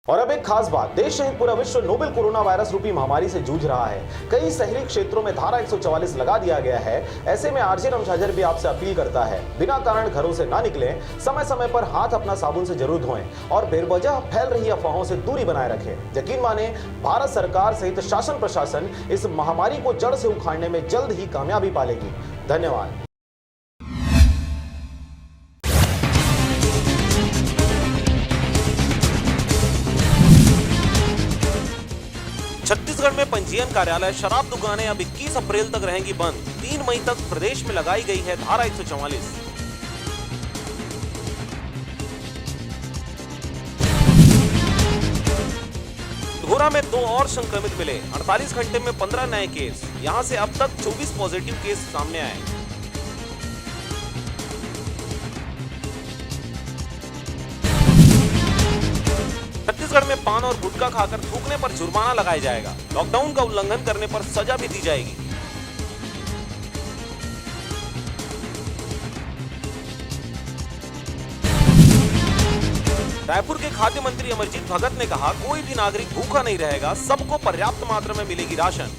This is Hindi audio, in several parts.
और अब एक खास बात, देश सहित पूरा विश्व नोवेल कोरोना वायरस रूपी महामारी से जूझ रहा है। कई शहरी क्षेत्रों में धारा 144 लगा दिया गया है। ऐसे में आरजे रमझाजर भी आपसे अपील करता है, बिना कारण घरों से ना निकलें, समय समय पर हाथ अपना साबुन से जरूर धोएं और बेवजह फैल रही अफवाहों से दूरी बनाए रखें। यकीन माने, भारत सरकार सहित शासन प्रशासन इस महामारी को जड़ से उखाड़ने में जल्द ही कामयाबी पालेगी। धन्यवाद। छत्तीसगढ़ में पंजीयन कार्यालय, शराब दुकानें अब 21 अप्रैल तक रहेंगी बंद। 3 मई तक प्रदेश में लगाई गई है धारा 144। धोरा में 2 और संक्रमित मिले। 48 घंटे में 15 नए केस। यहां से अब तक 24 पॉजिटिव केस सामने आए। छत्तीसगढ़ में पान और गुटखा खाकर थूकने पर जुर्माना लगाया जाएगा। लॉकडाउन का उल्लंघन करने पर सजा भी दी जाएगी। रायपुर के खाद्य मंत्री अमरजीत भगत ने कहा, कोई भी नागरिक भूखा नहीं रहेगा, सबको पर्याप्त मात्रा में मिलेगी राशन।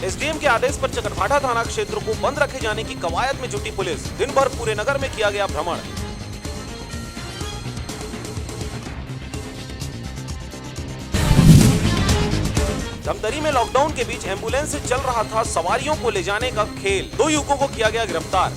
एसडीएम के आदेश पर चकरभाठा थाना क्षेत्र को बंद रखे जाने की कवायद में जुटी पुलिस। दिन भर पूरे नगर में किया गया भ्रमण। धमतरी में लॉकडाउन के बीच एम्बुलेंस से चल रहा था सवारियों को ले जाने का खेल। 2 युवकों को किया गया गिरफ्तार।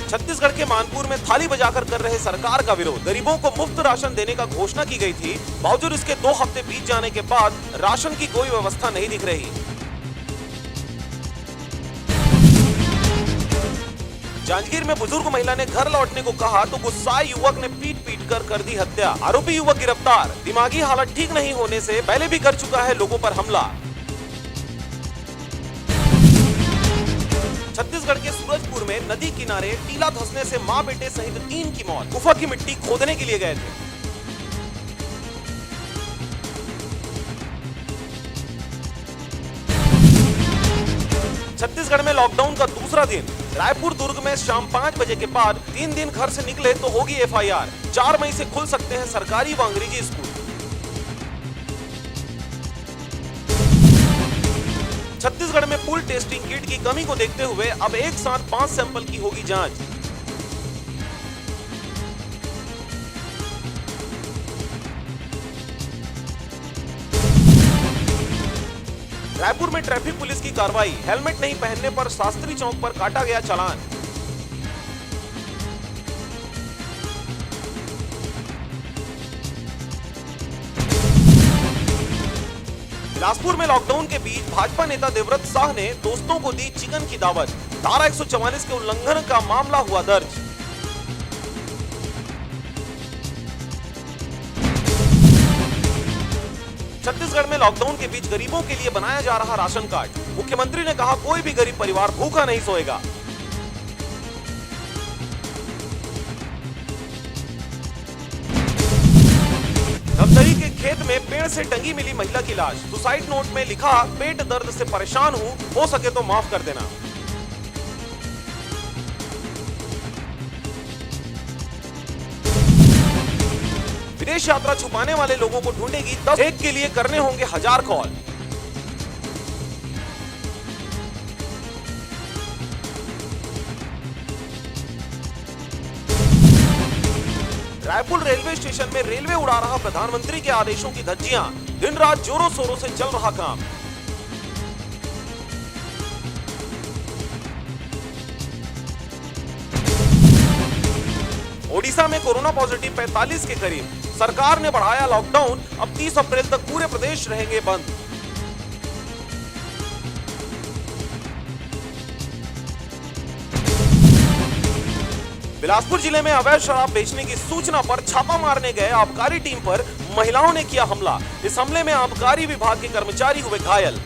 छत्तीसगढ़ के मानपुर में थाली बजाकर कर रहे सरकार का विरोध। गरीबों को मुफ्त राशन देने का घोषणा की गई थी, बावजूद इसके 2 हफ्ते बीत जाने के बाद राशन की कोई व्यवस्था नहीं दिख रही। जांजगीर में बुजुर्ग महिला ने घर लौटने को कहा तो गुस्साए युवक ने पीट कर दी हत्या। आरोपी युवक गिरफ्तार। दिमागी हालत ठीक नहीं होने से पहले भी कर चुका है लोगों पर हमला। छत्तीसगढ़ के सूरजपुर में नदी किनारे टीला धंसने से मां बेटे सहित 3 की मौत। गुफा की मिट्टी खोदने के लिए गए थे। छत्तीसगढ़ में लॉकडाउन का दूसरा दिन। रायपुर दुर्ग में शाम 5 बजे के बाद 3 दिन घर से निकले तो होगी एफआईआर। 4 मई से खुल सकते हैं सरकारी व अंग्रेजी स्कूल। छत्तीसगढ़ में पूल टेस्टिंग किट की कमी को देखते हुए अब एक साथ 5 सैंपल की होगी जांच। रायपुर में ट्रैफिक पुलिस की कार्रवाई। हेलमेट नहीं पहनने पर शास्त्री चौक पर काटा गया चालान। बिलासपुर में लॉकडाउन के बीच भाजपा नेता देवव्रत साह ने दोस्तों को दी चिकन की दावत। धारा 144 के उल्लंघन का मामला हुआ दर्ज। छत्तीसगढ़ में लॉकडाउन के बीच गरीबों के लिए बनाया जा रहा राशन कार्ड। मुख्यमंत्री ने कहा, कोई भी गरीब परिवार भूखा नहीं सोएगा। धमतरी के खेत में पेड़ से टंगी मिली महिला की लाश। सुसाइड नोट में लिखा, पेट दर्द से परेशान हूं, हो सके तो माफ कर देना। विदेश यात्रा छुपाने वाले लोगों को ढूंढेगी 10। एक के लिए करने होंगे 1000 कॉल। रायपुर रेलवे स्टेशन में रेलवे उड़ा रहा प्रधानमंत्री के आदेशों की धज्जियां। दिन रात जोरों शोरों से चल रहा काम। ओडिशा में कोरोना पॉजिटिव 45 के करीब। सरकार ने बढ़ाया लॉकडाउन। अब 30 अप्रैल तक पूरे प्रदेश रहेंगे बंद। बिलासपुर जिले में अवैध शराब बेचने की सूचना पर छापा मारने गए आबकारी टीम पर महिलाओं ने किया हमला। इस हमले में आबकारी विभाग के कर्मचारी हुए घायल।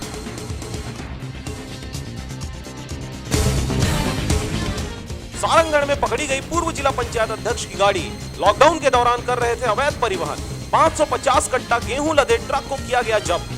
सारंगगढ़ में पकड़ी गई पूर्व जिला पंचायत अध्यक्ष की गाड़ी। लॉकडाउन के दौरान कर रहे थे अवैध परिवहन। 550 कट्टा गेहूं लदे ट्रक को किया गया जब्त।